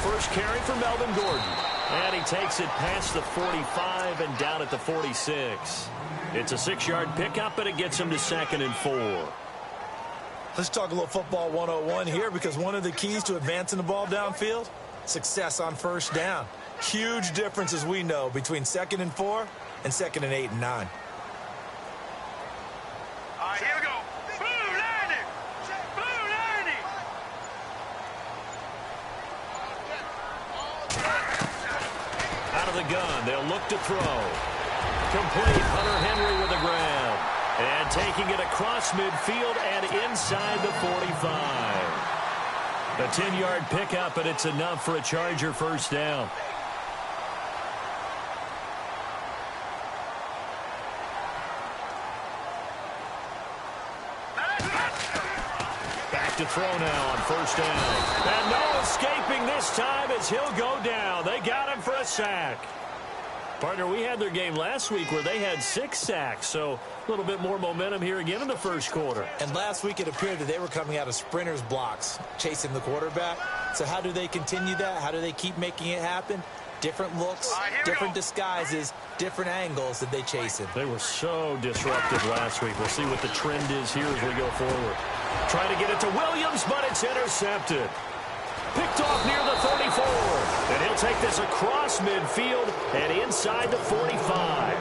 first carry for Melvin Gordon. And he takes it past the 45 and down at the 46. It's a 6-yard pickup, but it gets him to 2nd and 4. Let's talk a little football 101 here, because one of the keys to advancing the ball downfield, success on first down. Huge difference, as we know, between 2nd and 4 and 2nd and 8 and 9. All right, here we go. Blue 90. Blue 90. Out of the gun, they'll look to throw. Complete, Hunter Henry with the grab. And taking it across midfield and inside the 45. A 10-yard pickup, and it's enough for a Charger first down. Back to throw now on first down. And no escaping this time as he'll go down. They got him for a sack. Partner, we had their game last week where they had 6 sacks, so a little bit more momentum here again in the first quarter. And last week it appeared that they were coming out of sprinters blocks, chasing the quarterback. So how do they continue that? How do they keep making it happen? Different looks, different disguises, different angles that they chase it. They were so disruptive last week. We'll see what the trend is here as we go forward. Trying to get it to Williams, but it's intercepted. Picked off near the 34. And he'll take this across midfield and inside the 45.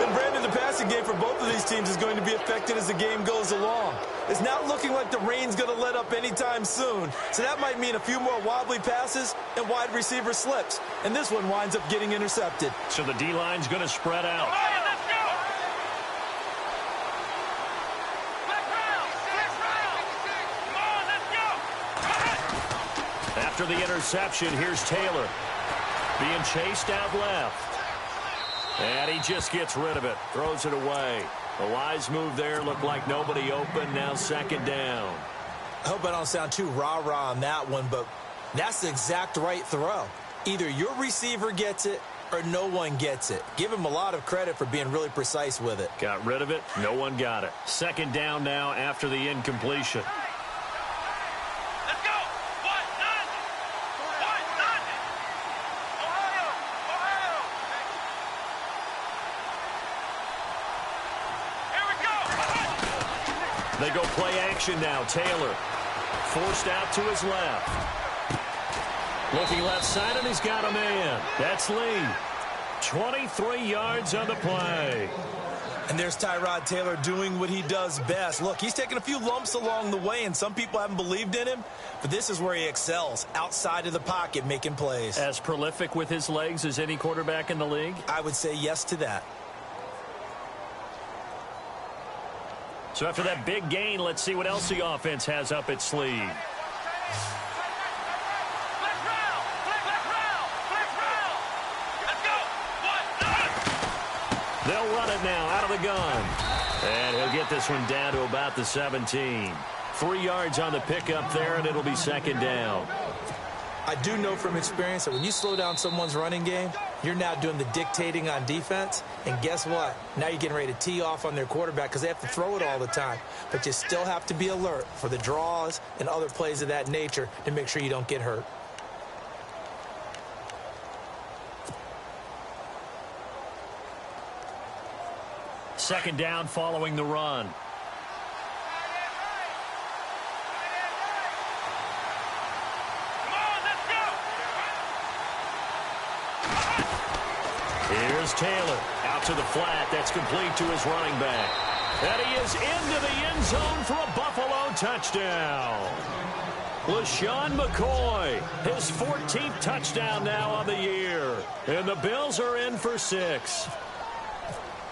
And Brandon, the passing game for both of these teams is going to be affected as the game goes along. It's not looking like the rain's going to let up anytime soon. So that might mean a few more wobbly passes and wide receiver slips. And this one winds up getting intercepted. So the D-line's going to spread out. After the interception, here's Taylor. Being chased out left. And he just gets rid of it. Throws it away. A wise move there. Looked like nobody open. Now 2nd down. I hope I don't sound too rah-rah on that one, but that's the exact right throw. Either your receiver gets it or no one gets it. Give him a lot of credit for being really precise with it. Got rid of it. No one got it. 2nd down now after the incompletion. They go play action now. Taylor forced out to his left. Looking left side, and he's got a man. That's Lee. 23 yards on the play. And there's Tyrod Taylor doing what he does best. Look, he's taken a few lumps along the way, and some people haven't believed in him. But this is where he excels, outside of the pocket, making plays. As prolific with his legs as any quarterback in the league? I would say yes to that. So after that big gain, let's see what else the offense has up its sleeve. They'll run it now out of the gun. And he'll get this one down to about the 17. 3 yards on the pickup there, and it'll be 2nd down. I do know from experience that when you slow down someone's running game, you're now doing the dictating on defense. And guess what? Now you're getting ready to tee off on their quarterback because they have to throw it all the time. But you still have to be alert for the draws and other plays of that nature to make sure you don't get hurt. Second down following the run. Here's Taylor out to the flat. That's complete to his running back. And he is into the end zone for a Buffalo touchdown. LaShawn McCoy, his 14th touchdown now on the year. And the Bills are in for 6.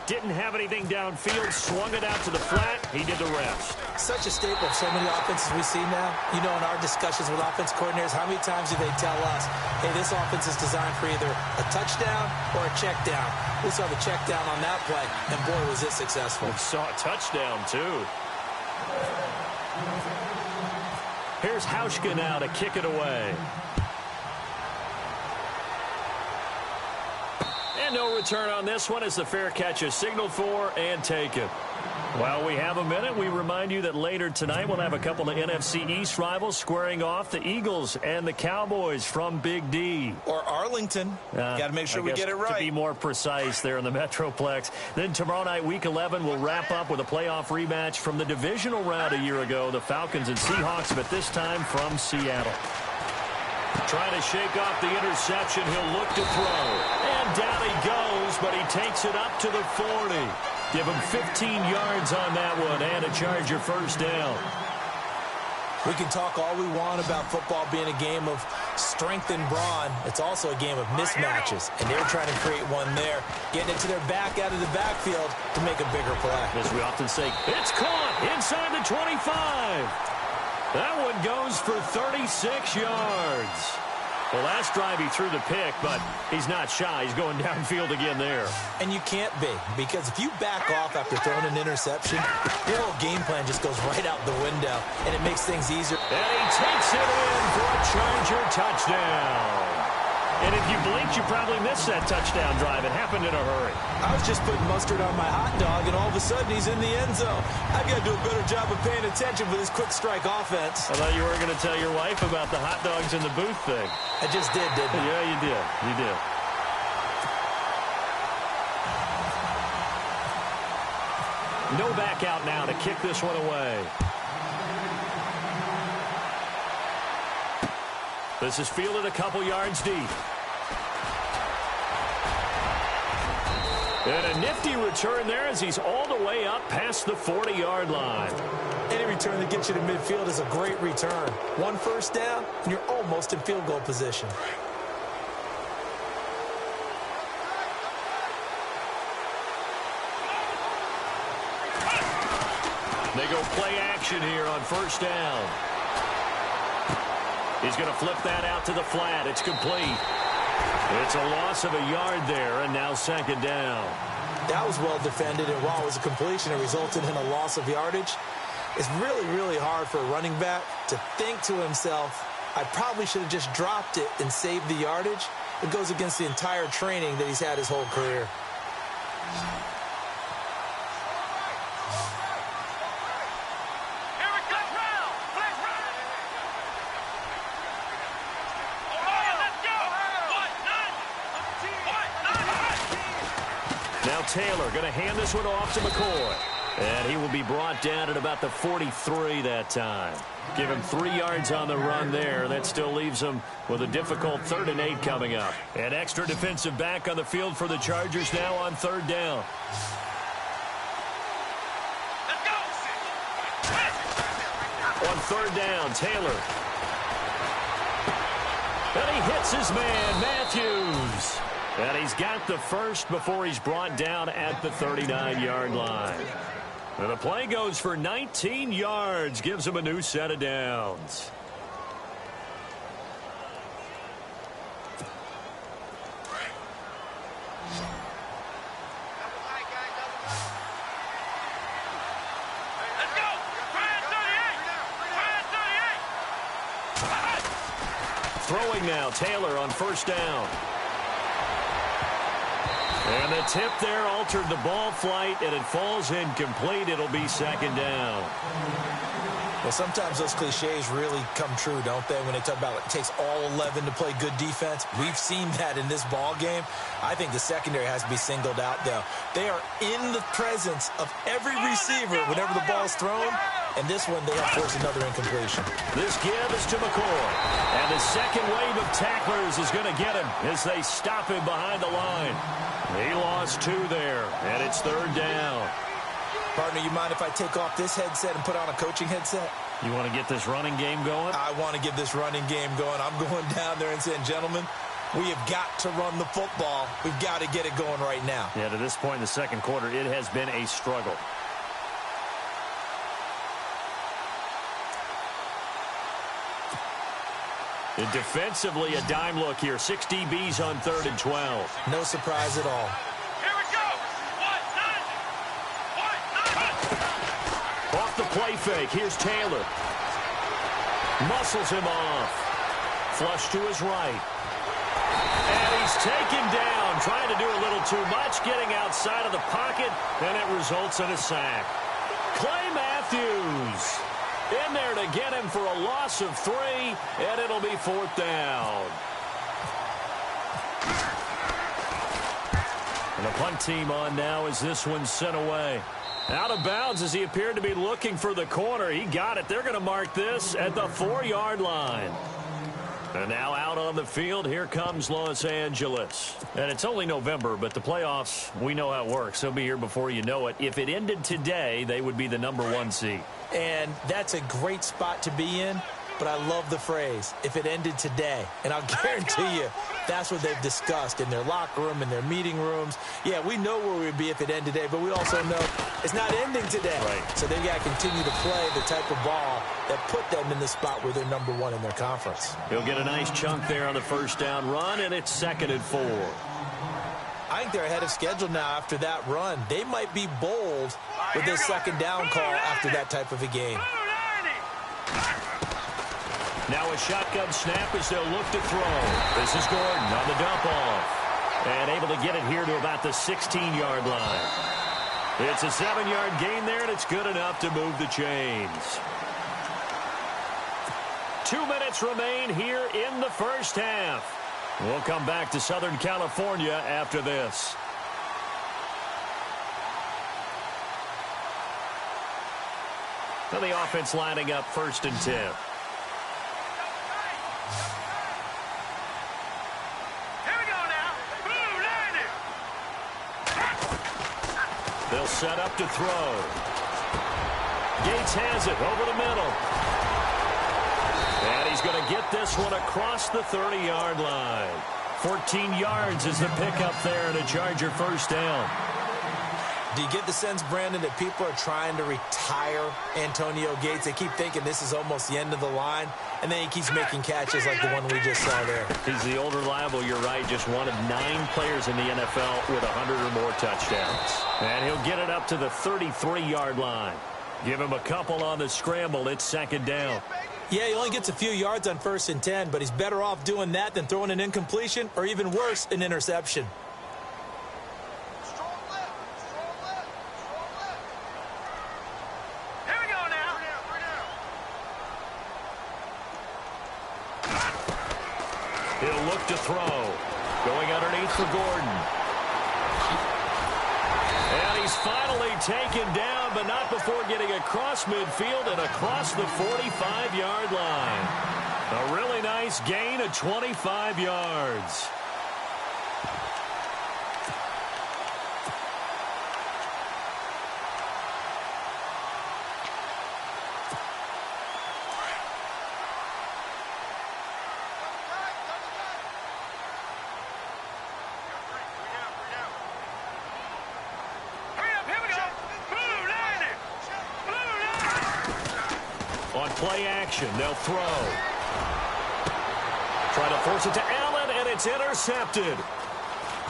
Didn't have anything downfield, swung it out to the flat. He did the rest. Such a staple of so many offenses we see now. You know, in our discussions with offense coordinators, how many times do they tell us, hey, this offense is designed for either a touchdown or a check down. We saw the check down on that play, and boy, was it successful. We saw a touchdown, too. Here's Hauschka now to kick it away. And no return on this one as the fair catch is signaled for and taken. Well, we have a minute. We remind you that later tonight we'll have a couple of NFC East rivals squaring off, the Eagles and the Cowboys from Big D. Or Arlington. Got to make sure we get it right. To be more precise there in the Metroplex. Then tomorrow night, Week 11, we'll wrap up with a playoff rematch from the divisional round a year ago, the Falcons and Seahawks, but this time from Seattle. Trying to shake off the interception. He'll look to throw. And down he goes, but he takes it up to the 40. Give him 15 yards on that one and a Charger first down. We can talk all we want about football being a game of strength and brawn. It's also a game of mismatches, and they're trying to create one there, getting it to their back out of the backfield to make a bigger play. As we often say, it's caught inside the 25. That one goes for 36 yards. The last drive he threw the pick, but he's not shy. He's going downfield again there. And you can't be, because if you back off after throwing an interception, your whole game plan just goes right out the window, and it makes things easier. And he takes it in for a Charger touchdown. And if you blinked, you probably missed that touchdown drive. It happened in a hurry. I was just putting mustard on my hot dog, and all of a sudden he's in the end zone. I've got to do a better job of paying attention for this quick strike offense. I thought you were going to tell your wife about the hot dogs in the booth thing. I just did, didn't I? Yeah, you did. You did. No back out now to kick this one away. This is fielded a couple yards deep. And a nifty return there as he's all the way up past the 40-yard line. Any return that gets you to midfield is a great return. One first down, and you're almost in field goal position. They go play action here on first down. He's going to flip that out to the flat. It's complete. It's a loss of a yard there, and now second down. That was well defended, and while it was a completion, it resulted in a loss of yardage. It's really, really hard for a running back to think to himself, I probably should have just dropped it and saved the yardage. It goes against the entire training that he's had his whole career. Taylor going to hand this one off to McCoy. And he will be brought down at about the 43 that time. Give him 3 yards on the run there. That still leaves him with a difficult 3rd and 8 coming up. An extra defensive back on the field for the Chargers now on 3rd down. Let's go. On 3rd down, Taylor. And he hits his man, Matthews. And he's got the first before he's brought down at the 39-yard line. And the play goes for 19 yards, gives him a new set of downs. Let's go. Try 38. Throwing now, Taylor on first down. And the tip there altered the ball flight, and it falls incomplete. It'll be second down. Well, sometimes those cliches really come true, don't they? When they talk about it takes all 11 to play good defense. We've seen that in this ball game. I think the secondary has to be singled out, though. They are in the presence of every receiver whenever the ball's thrown. And this one, they have forced another incompletion. This give is to McCoy. And the second wave of tacklers is going to get him as they stop him behind the line. He lost 2 there, and it's 3rd down. Partner, you mind if I take off this headset and put on a coaching headset? You want to get this running game going? I want to get this running game going. I'm going down there and saying, gentlemen, we have got to run the football. We've got to get it going right now. Yeah, to this point in the second quarter, it has been a struggle. And defensively, a dime look here. 6 DBs on 3rd and 12. No surprise at all. Here we go. 1-9. Off the play fake. Here's Taylor. Muscles him off. Flush to his right. And he's taken down. Trying to do a little too much. Getting outside of the pocket. And it results in a sack. Clay Matthews in there to get him for a loss of 3, and it'll be 4th down. And the punt team on now as this one's sent away. Out of bounds as he appeared to be looking for the corner. He got it. They're going to mark this at the 4-yard line. And now out on the field, here comes Los Angeles. And it's only November, but the playoffs, we know how it works. They'll be here before you know it. If it ended today, they would be the #1 seed. And that's a great spot to be in, but I love the phrase, if it ended today. And I'll guarantee you, that's what they've discussed in their locker room, in their meeting rooms. Yeah, we know where we'd be if it ended today, but we also know it's not ending today. Right. So they've got to continue to play the type of ball that put them in the spot where they're #1 in their conference. He'll get a nice chunk there on the first down run, and it's 2nd and 4. I think they're ahead of schedule now after that run. They might be bold with this 2nd down call after that type of a game. Now a shotgun snap as they'll look to throw. This is Gordon on the dump off. And able to get it here to about the 16-yard line. It's a 7-yard gain there, and it's good enough to move the chains. 2 minutes remain here in the first half. We'll come back to Southern California after this. Now the offense lining up 1st and 10. They'll set up to throw. Gates has it over the middle. And he's going to get this one across the 30-yard line. 14 yards is the pickup there and a Charger first down. Do you get the sense, Brandon, that people are trying to retire Antonio Gates? They keep thinking this is almost the end of the line, and then he keeps making catches like the one we just saw there. He's the old reliable, you're right, just one of 9 players in the NFL with 100 or more touchdowns. And he'll get it up to the 33-yard line. Give him a couple on the scramble. It's 2nd down. Yeah, he only gets a few yards on 1st and 10, but he's better off doing that than throwing an incompletion or even worse, an interception. He'll look to throw. Going underneath for Gordon. And he's finally taken down, but not before getting across midfield and across the 45-yard line. A really nice gain of 25 yards. Play action. They'll throw. Try to force it to Allen, and it's intercepted.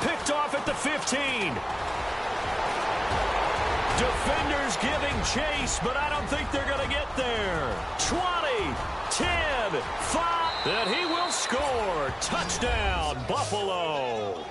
Picked off at the 15. Defenders giving chase, but I don't think they're going to get there. 20, 10, 5, and he will score. Touchdown, Buffalo.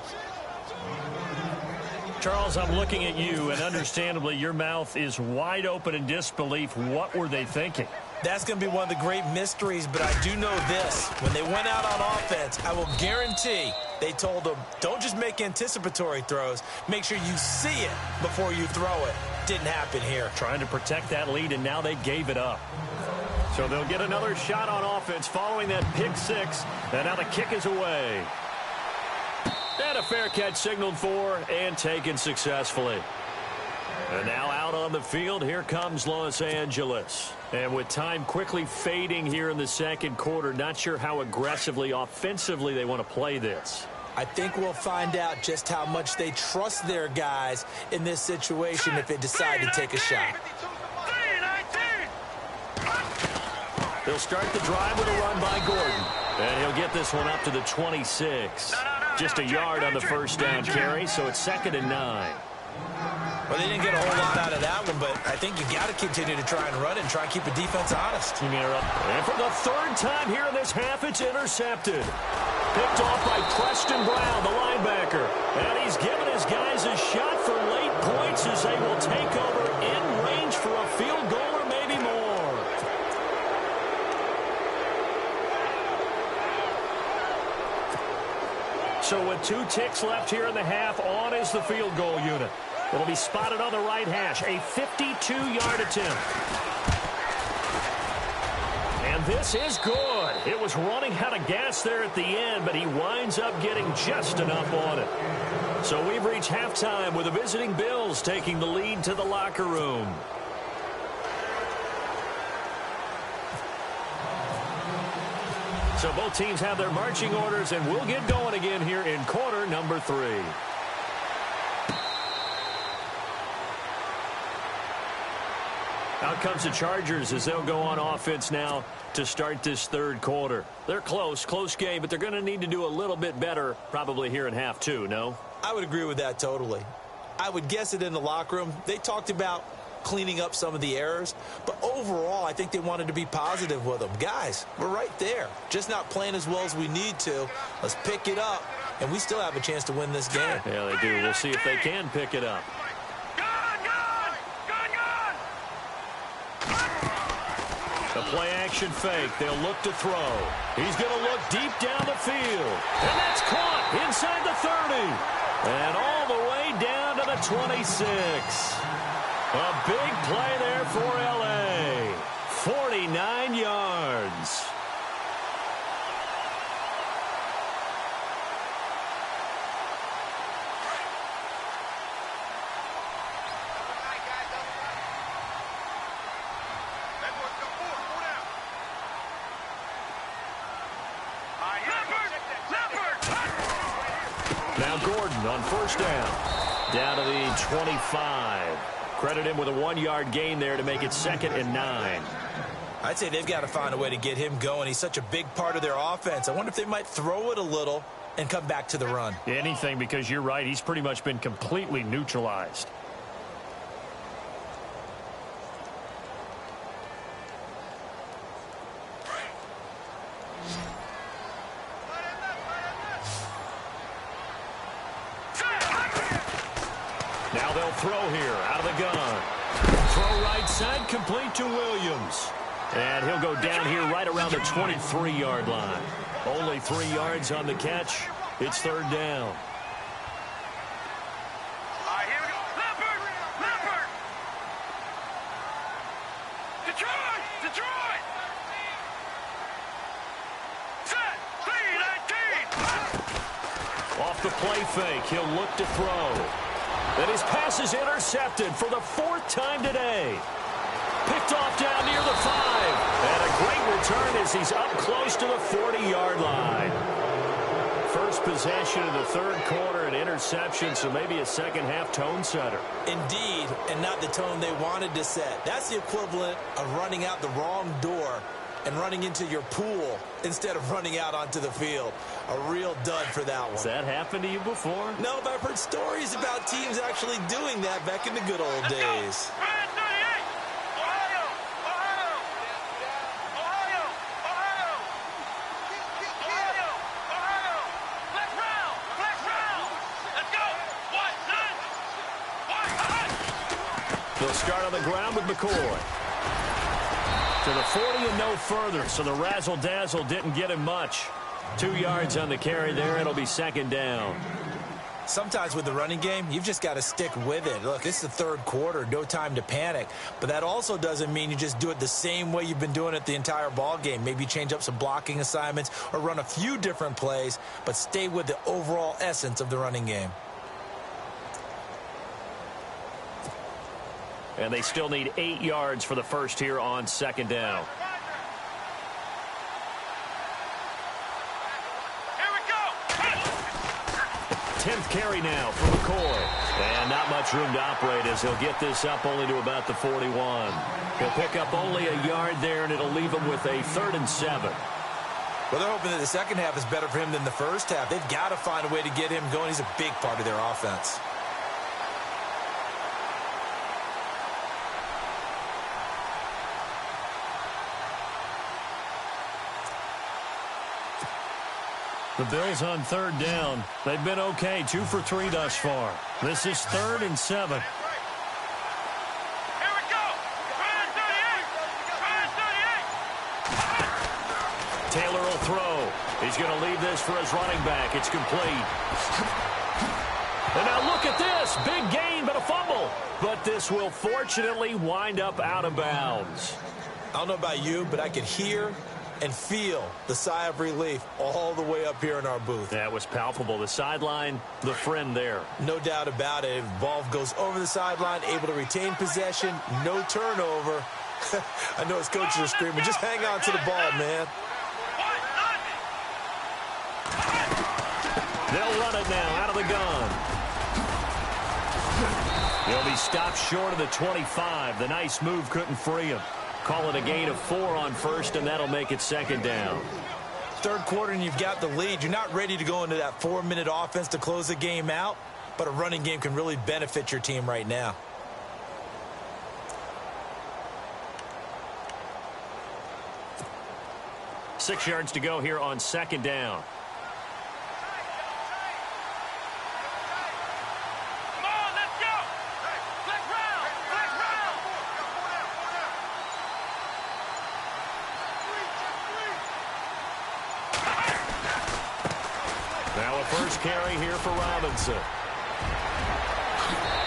Charles, I'm looking at you, and understandably, your mouth is wide open in disbelief. What were they thinking? That's going to be one of the great mysteries, but I do know this. When they went out on offense, I will guarantee they told them, don't just make anticipatory throws. Make sure you see it before you throw it. Didn't happen here. Trying to protect that lead, and now they gave it up. So they'll get another shot on offense following that pick 6, and now the kick is away. And a fair catch signaled for and taken successfully. And now out on the field, here comes Los Angeles. And with time quickly fading here in the second quarter, not sure how aggressively, offensively they want to play this. I think we'll find out just how much they trust their guys in this situation if they decide to take a shot. They'll start the drive with a run by Gordon. And he'll get this one up to the 26. Just a yard on the first down carry, so it's 2nd and 9. Well, they didn't get a whole lot out of that one, but I think you got to continue to try and run it and try and keep the defense honest. And for the 3rd time here in this half, it's intercepted. Picked off by Preston Brown, the linebacker. And he's given his guys a shot for late points as they will take over in range for a field So with 2 ticks left here in the half, on is the field goal unit. It'll be spotted on the right hash, a 52-yard attempt. And this is good. It was running out of gas there at the end, but he winds up getting just enough on it. So we've reached halftime with the visiting Bills taking the lead to the locker room. So both teams have their marching orders, and we'll get going again here in quarter number 3. Out comes the Chargers as they'll go on offense now to start this third quarter. They're close game, but they're going to need to do a little bit better probably here in half 2, no? I would agree with that totally. I would guess it in the locker room. They talked about cleaning up some of the errors, but overall I think they wanted to be positive with them. Guys, we're right there, just not playing as well as we need to. Let's pick it up, and we still have a chance to win this game. Yeah, they do. We'll see if they can pick it up. The play-action fake. They'll look to throw. He's going to look deep down the field. And that's caught inside the 30. And all the way down to the 26. A big play there for L.A. 49 yards. Now Gordon on first down to the 25. Credit him with a 1-yard gain there to make it 2nd and 9. I'd say they've got to find a way to get him going. He's such a big part of their offense. I wonder if they might throw it a little and come back to the run. Anything, because you're right. He's pretty much been completely neutralized. Now they'll throw here out of the gun. Throw right side, complete to Williams. And he'll go down here right around the 23-yard line. Only 3 yards on the catch. It's 3rd down. Here we go. Leopard! Detroit! Set! 3-19! Off the play fake, he'll look to throw. And his pass is intercepted for the 4th time today. Picked off down near the 5. And a great return as he's up close to the 40-yard line. First possession of the 3rd quarter, an interception, so maybe a second-half tone setter. Indeed, and not the tone they wanted to set. That's the equivalent of running out the wrong door and running into your pool instead of running out onto the field. A real dud for that one. Has that happened to you before? No, but I've heard stories about teams actually doing that back in the good old days. They'll start on the ground with McCoy. To the 40 and no further, so the razzle-dazzle didn't get him much. 2 yards on the carry there. It'll be 2nd down. Sometimes with the running game, you've just got to stick with it. Look, it's the 3rd quarter, no time to panic. But that also doesn't mean you just do it the same way you've been doing it the entire ball game. Maybe change up some blocking assignments or run a few different plays, but stay with the overall essence of the running game. And they still need 8 yards for the first here on 2nd down. Here we go. 10th carry now for McCoy. And not much room to operate as he'll get this up only to about the 41. He'll pick up only a yard there, and it'll leave him with a 3rd and 7. Well, they're hoping that the second half is better for him than the first half. They've got to find a way to get him going. He's a big part of their offense. The Bills on 3rd down. They've been okay, 2 for 3 thus far. This is 3rd and 7. Here we go. 38. Taylor will throw. He's going to leave this for his running back. It's complete. And now look at this. Big gain, but a fumble. But this will fortunately wind up out of bounds. I don't know about you, but I could hear and feel the sigh of relief all the way up here in our booth. That was palpable. The sideline, the friend there. No doubt about it. If the ball goes over the sideline, able to retain possession, no turnover. I know his coaches are screaming, just hang on to the ball, man. They'll run it now out of the gun. He'll be stopped short of the 25. The nice move couldn't free him. Call it a gain of 4 on first, and that'll make it second down. Third quarter, and you've got the lead. You're not ready to go into that 4-minute offense to close the game out, but a running game can really benefit your team right now. Six yards to go here on second down. Now a first carry here for Robinson.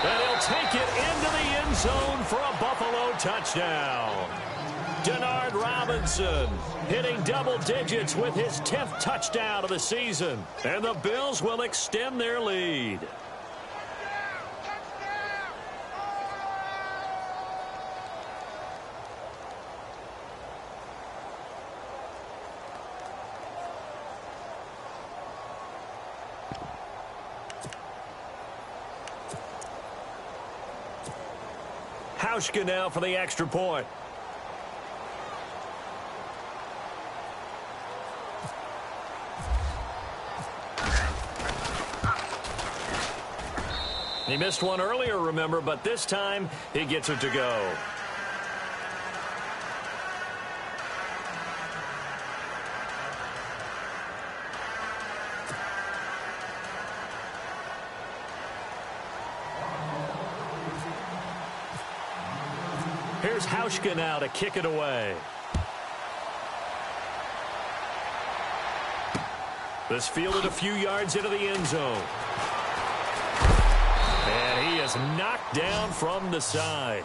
And he'll take it into the end zone for a Buffalo touchdown. Denard Robinson hitting double digits with his 10th touchdown of the season. And the Bills will extend their lead. Hauschka now for the extra point. He missed one earlier, remember, but this time he gets it to go. Here's Hauschka now to kick it away. This fielded a few yards into the end zone. And he is knocked down from the side.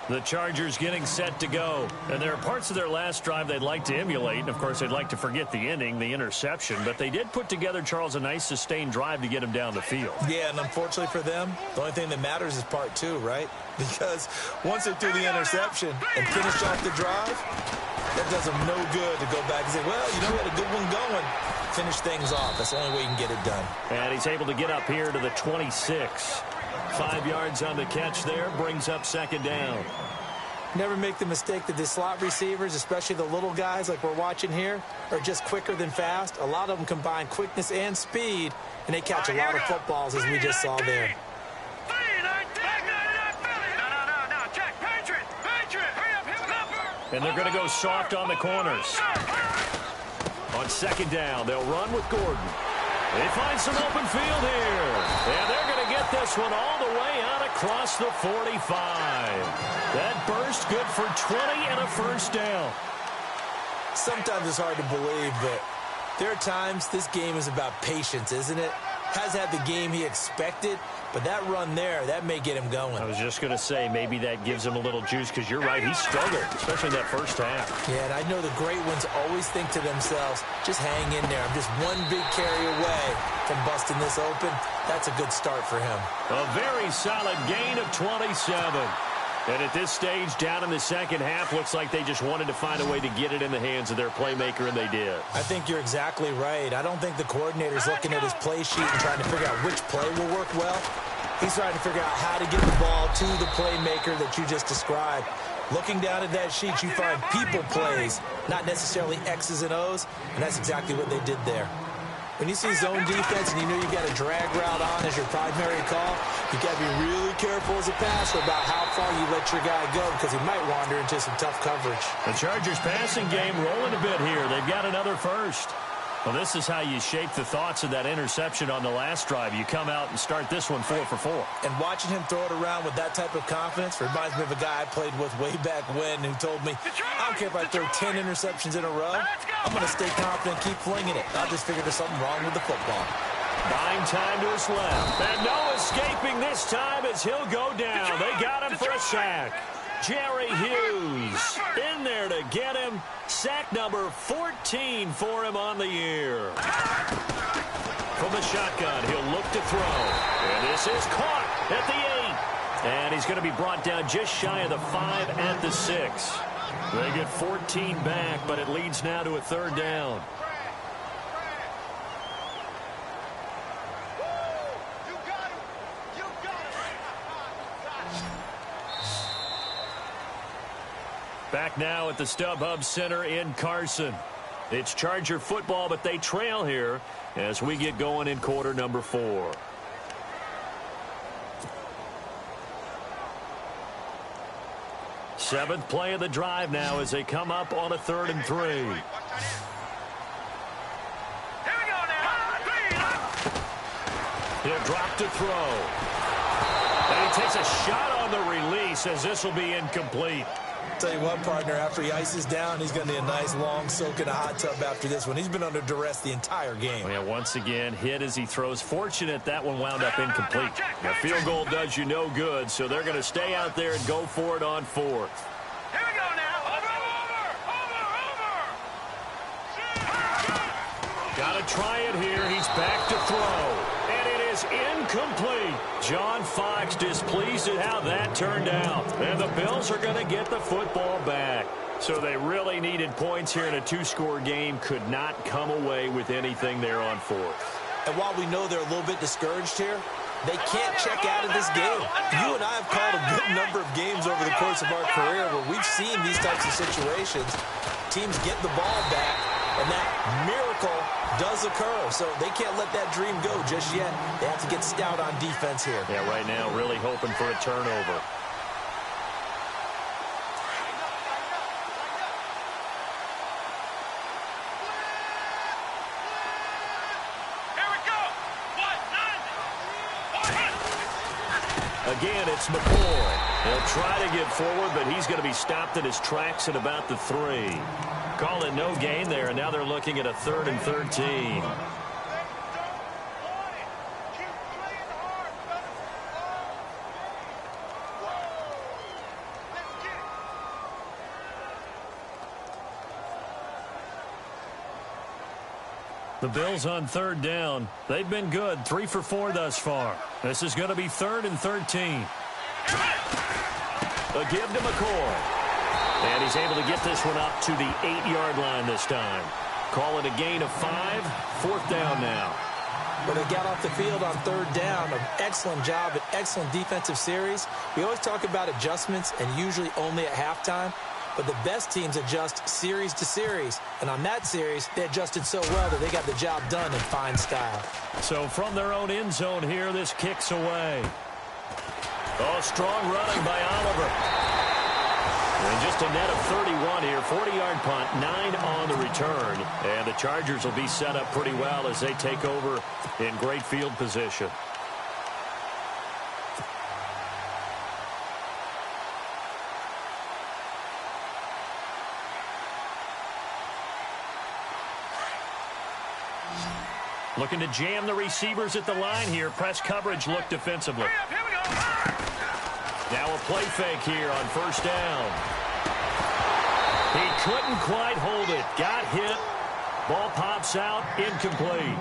The Chargers getting set to go. And there are parts of their last drive they'd like to emulate. And, of course, they'd like to forget the ending, the interception. But they did put together, Charles, a nice sustained drive to get him down the field. Yeah, and unfortunately for them, the only thing that matters is part 2, right? Because once they threw the interception and finished off the drive, that does them no good to go back and say, well, you know, we had a good one going. Finish things off. That's the only way you can get it done. And he's able to get up here to the 26. 5 yards on the catch there, brings up second down. Never make the mistake that the slot receivers, especially the little guys like we're watching here, are just quicker than fast. A lot of them combine quickness and speed, and they catch a lot of footballs, as we just saw there. And they're going to go soft on the corners. On second down, they'll run with Gordon. They find some open field here. And they're going to get this one all the way out across the 45. That burst good for 20 and a first down. Sometimes it's hard to believe, but there are times this game is about patience, isn't it? Has had the game he expected, but that run there, that may get him going. I was just going to say, maybe that gives him a little juice, because you're right, he struggled, especially in that first half. Yeah, and I know the great ones always think to themselves, just hang in there. I'm just one big carry away from busting this open. That's a good start for him. A very solid gain of 27. And at this stage, down in the second half, looks like they just wanted to find a way to get it in the hands of their playmaker, and they did. I think you're exactly right. I don't think the coordinator's looking at his play sheet and trying to figure out which play will work well. He's trying to figure out how to get the ball to the playmaker that you just described. Looking down at that sheet, you find people plays, not necessarily X's and O's, and that's exactly what they did there. When you see zone defense and you know you've got a drag route on as your primary call, you got to be really careful as a passer about how far you let your guy go, because he might wander into some tough coverage. The Chargers passing game rolling a bit here. They've got another first. Well, this is how you shape the thoughts of that interception on the last drive. You come out and start this one 4 for 4. And watching him throw it around with that type of confidence reminds me of a guy I played with way back when who told me, I don't care if I throw 10 interceptions in a row, I'm going to stay confident and keep flinging it. I just figured there's something wrong with the football. Buying time to his left. And no escaping this time as he'll go down. They got him for a sack. Jerry Hughes in there to get him. Sack number 14 for him on the year. From the shotgun, he'll look to throw. And this is caught at the 8. And he's going to be brought down just shy of the 5 at the 6. They get 14 back, but it leads now to a 3rd down. Back now at the StubHub Center in Carson. It's Charger football, but they trail here as we get going in quarter number 4. Seventh play of the drive now as they come up on a 3rd and 3. Here we go now. He'll drop to throw. And he takes a shot on the release as this will be incomplete. Tell you what, partner, after he ices down, he's going to need a nice long soak in a hot tub after this one. He's been under duress the entire game. Yeah, once again, hit as he throws. Fortunate that one wound up incomplete. The field goal does you no good, so they're going to stay out there and go for it on 4th. Here we go now. Over. Got to try it here. He's back to throw. And it is incomplete. John Fox displeased at how that turned out. And the Bills are going to get the football back. So they really needed points here in a 2-score game. Could not come away with anything there on 4th. And while we know they're a little bit discouraged here, they can't check out of this game. You and I have called a good number of games over the course of our career where we've seen these types of situations. Teams get the ball back, and that miracle does occur. So they can't let that dream go just yet. They have to get stout on defense here. Yeah, right now really hoping for a turnover. Again, it's McCoy. He'll try to get forward, but he's going to be stopped in his tracks at about the 3. Call it no gain there, and now they're looking at a 3rd and 13. The Bills on 3rd down. They've been good, 3 for 4 thus far. This is going to be 3rd and 13. A give to McCoy. And he's able to get this one up to the 8-yard line this time. Call it a gain of 5. 4th down now. When they got off the field on 3rd down, an excellent job, an excellent defensive series. We always talk about adjustments and usually only at halftime. But the best teams adjust series to series. And on that series, they adjusted so well that they got the job done in fine style. So from their own end zone here, this kicks away. Oh, strong running by Oliver. And just a net of 31 here. 40-yard punt, 9 on the return. And the Chargers will be set up pretty well as they take over in great field position. Looking to jam the receivers at the line here. Press coverage look defensively. Here we go. Now a play fake here on 1st down. He couldn't quite hold it. Got hit. Ball pops out. Incomplete.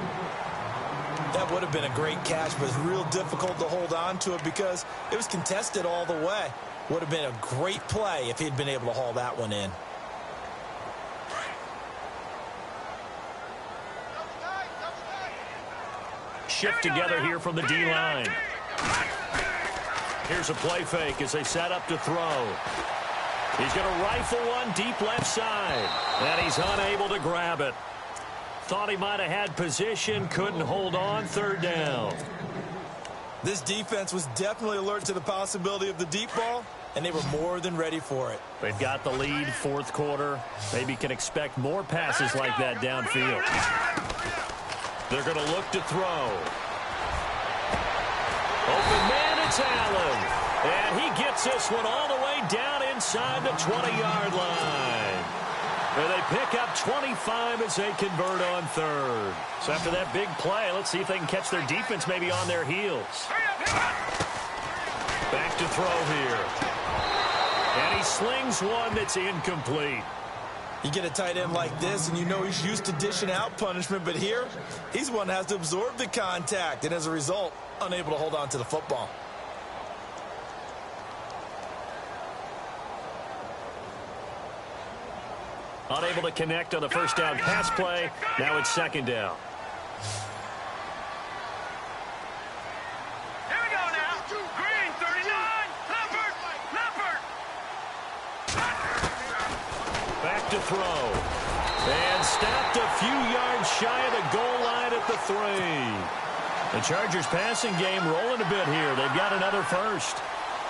That would have been a great catch, but it's real difficult to hold on to it because it was contested all the way. Would have been a great play if he'd been able to haul that one in. Shift together here from the D-line. Here's a play fake as they set up to throw. He's going to rifle one deep left side. And he's unable to grab it. Thought he might have had position, couldn't hold on. 3rd down. This defense was definitely alert to the possibility of the deep ball, and they were more than ready for it. They've got the lead, fourth quarter. Maybe can expect more passes like that downfield. They're going to look to throw. Open man, it's Allen. And he gets this one all the way down inside the 20-yard line. And they pick up 25 as they convert on third. So after that big play, let's see if they can catch their defense maybe on their heels. Back to throw here. And he slings one that's incomplete. You get a tight end like this, and you know he's used to dishing out punishment, but here, he's one that has to absorb the contact, and as a result, unable to hold on to the football. Unable to connect on the first down pass play. Now it's second down. Here we go now. Green, 39. Leopard. Back to throw. And stopped a few yards shy of the goal line at the 3. The Chargers passing game rolling a bit here. They've got another first.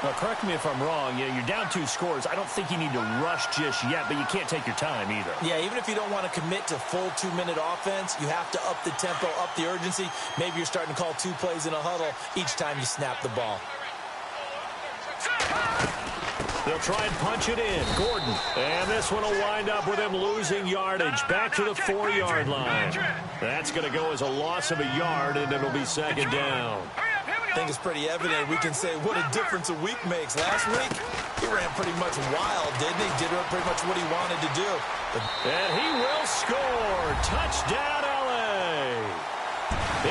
Now, correct me if I'm wrong. You're down 2 scores. I don't think you need to rush just yet, but you can't take your time either. Yeah, even if you don't want to commit to full 2-minute offense, you have to up the tempo, up the urgency. Maybe you're starting to call 2 plays in a huddle each time you snap the ball. They'll try and punch it in. Gordon. And this one will wind up with him losing yardage. Back to the 4-yard line. That's going to go as a loss of a yard, and it'll be second down. I think it's pretty evident. We can say what a difference a week makes. Last week, he ran pretty much wild, didn't he? Did pretty much what he wanted to do. And he will score. Touchdown, LA.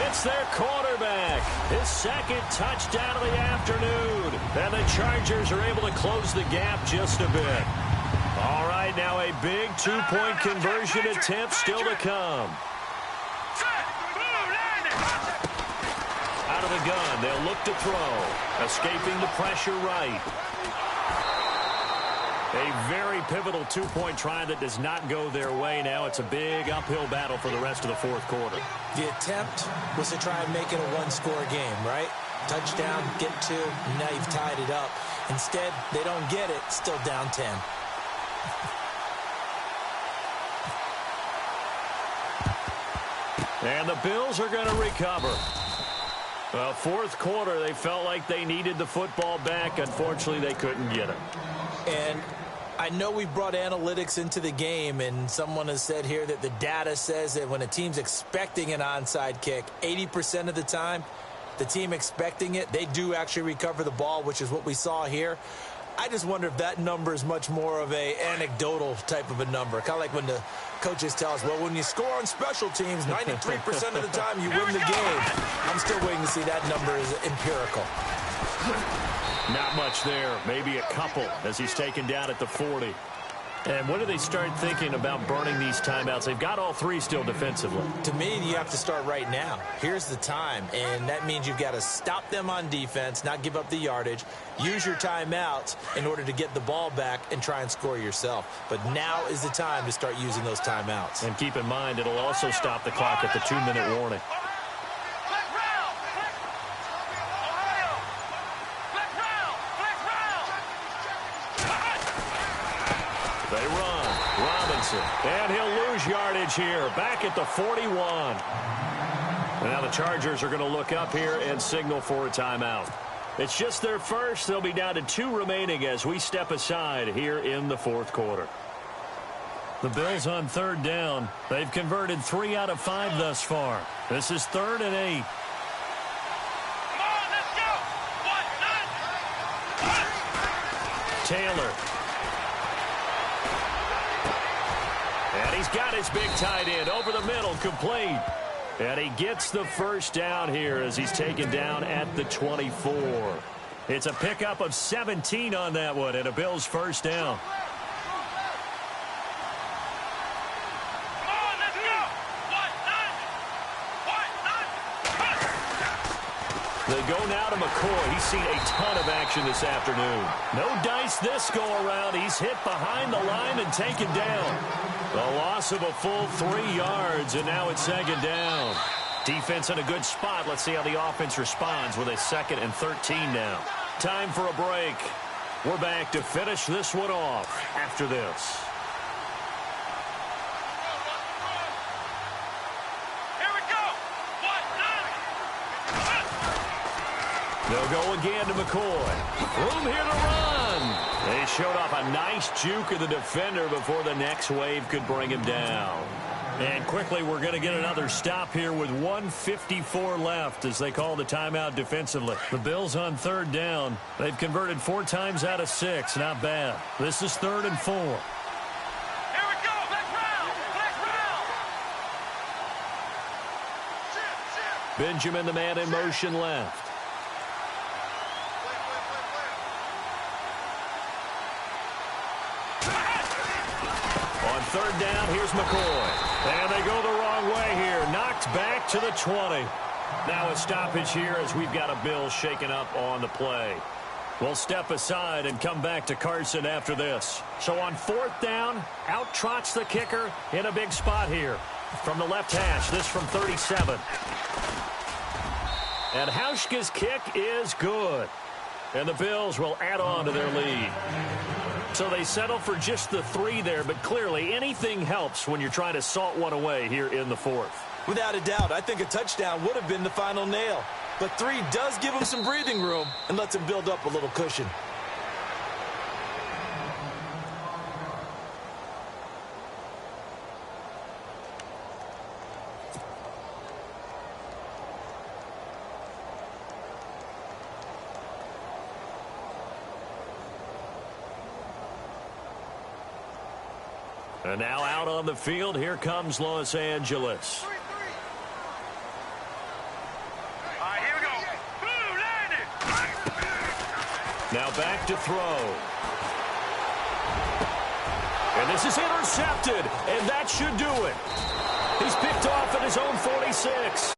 It's their quarterback. His second touchdown of the afternoon. And the Chargers are able to close the gap just a bit. All right, now a big 2-point conversion attempt still to come. Out of the gun, they'll look to throw. Escaping the pressure right. A very pivotal 2-point try that does not go their way. Now it's a big uphill battle for the rest of the fourth quarter. The attempt was to try and make it a 1-score game, right? Touchdown, get 2, now you've tied it up. Instead, they don't get it, still down 10. And the Bills are going to recover. Well, fourth quarter, they felt like they needed the football back. Unfortunately, they couldn't get it. And I know we brought analytics into the game, and someone has said here that the data says that when a team's expecting an onside kick, 80% of the time, the team expecting it, they do actually recover the ball, which is what we saw here. I just wonder if that number is much more of a anecdotal type of a number. Kind of like when the coaches tell us, well, when you score on special teams, 93% of the time you win the game. I'm still waiting to see that number is empirical. Not much there. Maybe a couple as he's taken down at the 40. And when do they start thinking about burning these timeouts? They've got all 3 still defensively. To me, you have to start right now. Here's the time, and that means you've got to stop them on defense, not give up the yardage, use your timeouts in order to get the ball back and try and score yourself. But now is the time to start using those timeouts. And keep in mind, it'll also stop the clock at the 2-minute warning. They run. Robinson. And he'll lose yardage here. Back at the 41. Now the Chargers are going to look up here and signal for a timeout. It's just their first. They'll be down to 2 remaining as we step aside here in the fourth quarter. The Bills on third down. They've converted 3 out of 5 thus far. This is 3rd and 8. Come on, let's go. Taylor. And he's got his big tight end over the middle, complete. And he gets the first down here as he's taken down at the 24. It's a pickup of 17 on that one and a Bills first down. They go now to McCoy. He's seen a ton of action this afternoon. No dice this go-around. He's hit behind the line and taken down. The loss of a full 3 yards, and now it's second down. Defense in a good spot. Let's see how the offense responds with a 2nd and 13 now. Time for a break. We're back to finish this one off after this. Here we go. They'll go again to McCoy. Room here to run. They showed off a nice juke of the defender before the next wave could bring him down. And quickly, we're going to get another stop here with 1:54 left as they call the timeout defensively. The Bills on third down. They've converted 4 times out of 6. Not bad. This is 3rd and 4. Here we go. Next round. Benjamin, the man in motion left. On third down, here's McCoy. And they go the wrong way here. Knocked back to the 20. Now a stoppage here as we've got a Bills shaken up on the play. We'll step aside and come back to Carson after this. So on 4th down, out trots the kicker in a big spot here. From the left hash, this from 37. And Hauschka's kick is good. And the Bills will add on to their lead. So they settle for just the 3 there, but clearly anything helps when you're trying to salt one away here in the 4th. Without a doubt, I think a touchdown would have been the final nail. But 3 does give them some breathing room and lets them build up a little cushion. And now out on the field, here comes Los Angeles. All right, here we go. Blue, landing. Now back to throw. And this is intercepted, and that should do it. He's picked off at his own 46.